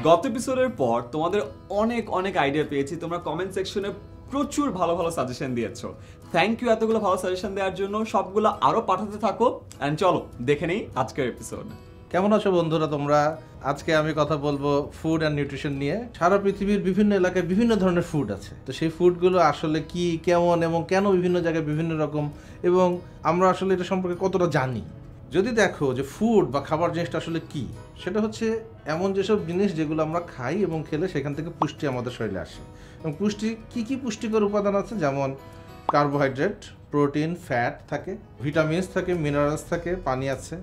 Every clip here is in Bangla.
গত এপিসোডের পর তোমাদের অনেক অনেক আইডিয়া পেয়েছি। তোমরা কমেন্ট সেকশনে প্রচুর ভালো ভালো সাজেশন দিয়েছো। থ্যাংক ইউ এতগুলো ভালো সাজেশন দেওয়ার জন্য। সবগুলো আরো পাঠাতে থাকো। এন্ড চলো দেখে নেই আজকের এপিসোড। কেমন আছো বন্ধুরা তোমরা? আজকে আমি কথা বলবো ফুড অ্যান্ড নিউট্রিশন নিয়ে। সারা পৃথিবীর বিভিন্ন এলাকায় বিভিন্ন ধরনের ফুড আছে, তো সেই ফুডগুলো আসলে কি, কেমন এবং কেন বিভিন্ন জায়গায় বিভিন্ন রকম, এবং আমরা আসলে এটা সম্পর্কে কতটা জানি। যদি দেখো যে ফুড বা খাবার জিনিসটা আসলে কি, সেটা হচ্ছে এমন যেসব জিনিস যেগুলো আমরা খাই এবং খেলে সেখান থেকে পুষ্টি আমাদের শরীরে আসে। এবং পুষ্টি কি পুষ্টিকর উপাদান আছে, যেমন কার্বোহাইড্রেট, প্রোটিন, ফ্যাট থাকে, ভিটামিনস থাকে, মিনারেলস থাকে, পানি আছে।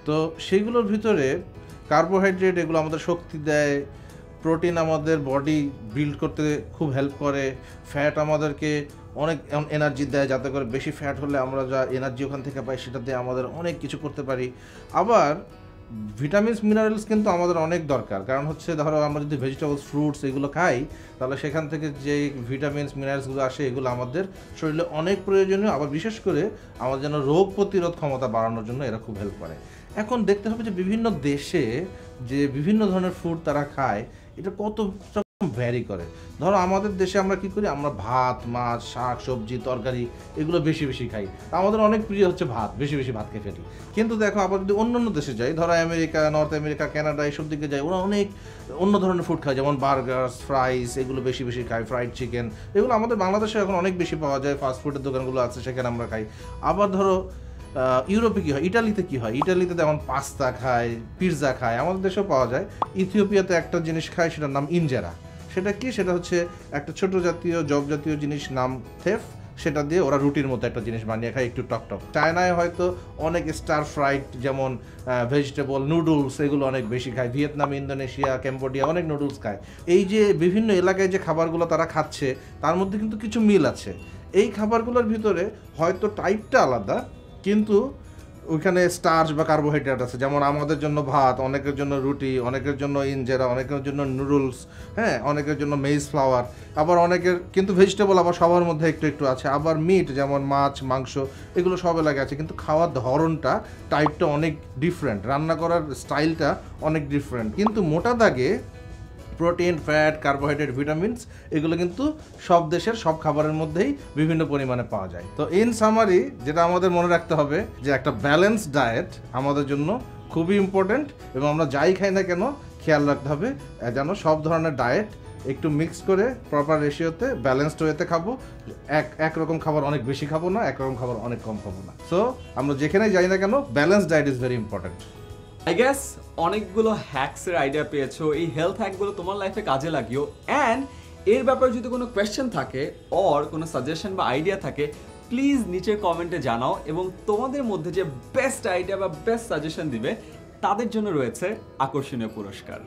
তো সেইগুলোর ভিতরে কার্বোহাইড্রেট এগুলো আমাদের শক্তি দেয়, প্রোটিন আমাদের বডি বিল্ড করতে খুব হেল্প করে, ফ্যাট আমাদেরকে অনেক এনার্জি দেয়, যাতে করে বেশি ফ্যাট হলে আমরা যা এনার্জি ওখান থেকে পাই সেটা দিয়ে আমাদের অনেক কিছু করতে পারি। আবার ভিটামিনস, মিনারেলস কিন্তু আমাদের অনেক দরকার, কারণ হচ্ছে ধরো আমরা যদি ভেজিটেবলস, ফ্রুটস এগুলো খাই, তাহলে সেখান থেকে যে ভিটামিনস, মিনারেলসগুলো আসে এগুলো আমাদের শরীরে অনেক প্রয়োজনীয়। আবার বিশেষ করে আমাদের যেন রোগ প্রতিরোধ ক্ষমতা বাড়ানোর জন্য এরা খুব হেল্প করে। এখন দেখতে হবে যে বিভিন্ন দেশে যে বিভিন্ন ধরনের ফুড তারা খায়, এটা কত ভ্যারি করে। ধরো আমাদের দেশে আমরা কি করি, আমরা ভাত, মাছ, শাক, সবজি, তরকারি এগুলো বেশি বেশি খাই। আমাদের অনেক প্রিয় হচ্ছে ভাত, বেশি বেশি ভাত খেয়ে ফেলি। কিন্তু দেখো আবার যদি অন্য অন্য দেশে যাই, ধরো আমেরিকা, নর্থ আমেরিকা, কানাডা এইসব দিকে যাই, ওরা অনেক অন্য ধরনের ফুড খায়, যেমন বার্গার, ফ্রাইস এগুলো বেশি বেশি খায়, ফ্রাইড চিকেন এগুলো আমাদের বাংলাদেশে এখন অনেক বেশি পাওয়া যায়, ফাস্ট ফুডের দোকানগুলো আছে সেখানে আমরা খাই। আবার ধরো ইউরোপে কী হয়, ইটালিতে কী হয়, ইটালিতে যেমন পাস্তা খায়, পিৎজা খায়, আমাদের দেশেও পাওয়া যায়। ইথিওপিয়াতে একটা জিনিস খায়, সেটার নাম ইনজেরা। সেটা কি, সেটা হচ্ছে একটা ছোট জাতীয় জব জাতীয় জিনিস, নাম থেফ, সেটা দিয়ে ওরা রুটির মতো একটা জিনিস বানিয়ে খায়, একটু টক। চায়নায় হয়তো অনেক স্টার ফ্রাইড, যেমন ভেজিটেবল নুডলস এগুলো অনেক বেশি খায়। ভিয়েতনাম, ইন্দোনেশিয়া, ক্যাম্বোডিয়া অনেক নুডলস খায়। এই যে বিভিন্ন এলাকায় যে খাবারগুলো তারা খাচ্ছে, তার মধ্যে কিন্তু কিছু মিল আছে। এই খাবারগুলোর ভিতরে হয়তো টাইপটা আলাদা, কিন্তু ওইখানে স্টার্চ বা কার্বোহাইড্রেট আছে। যেমন আমাদের জন্য ভাত, অনেকের জন্য রুটি, অনেকের জন্য ইনজেরা, অনেকের জন্য নুডলস, হ্যাঁ, অনেকের জন্য মেইজ ফ্লাওয়ার। আবার অনেকের কিন্তু ভেজিটেবল আবার সবার মধ্যে একটু একটু আছে। আবার মিট, যেমন মাছ, মাংস এগুলো সব এলাকায় আছে, কিন্তু খাওয়ার ধরনটা, টাইপটা অনেক ডিফারেন্ট, রান্না করার স্টাইলটা অনেক ডিফারেন্ট। কিন্তু মোটা দাগে প্রোটিন, ফ্যাট, কার্বোহাইড্রেট, ভিটামিনস এগুলো কিন্তু সব দেশের সব খাবারের মধ্যেই বিভিন্ন পরিমাণে পাওয়া যায়। তো ইন সামারি যেটা আমাদের মনে রাখতে হবে, যে একটা ব্যালেন্স ডায়েট আমাদের জন্য খুবই ইম্পর্টেন্ট, এবং আমরা যাই খাই না কেন খেয়াল রাখতে হবে যেন সব ধরনের ডায়েট একটু মিক্স করে প্রপার রেশিওতে, ব্যালেন্সড ওয়েতে খাবো। একরকম খাবার অনেক বেশি খাবো না, একরকম খাবার অনেক কম খাবো না। সো আমরা যেখানেই যাই না কেন balance diet is very important. I guess অনেকগুলো হ্যাকসের আইডিয়া পেয়েছো। এই হেলথ হ্যাকগুলো তোমার লাইফে কাজে লাগিও। অ্যান্ড এর ব্যাপারে যদি কোনো কোয়েশ্চেন থাকে অর কোনো সাজেশন বা আইডিয়া থাকে, প্লিজ নিচের কমেন্টে জানাও। এবং তোমাদের মধ্যে যে বেস্ট আইডিয়া বা বেস্ট সাজেশন দিবে, তাদের জন্য রয়েছে আকর্ষণীয় পুরস্কার।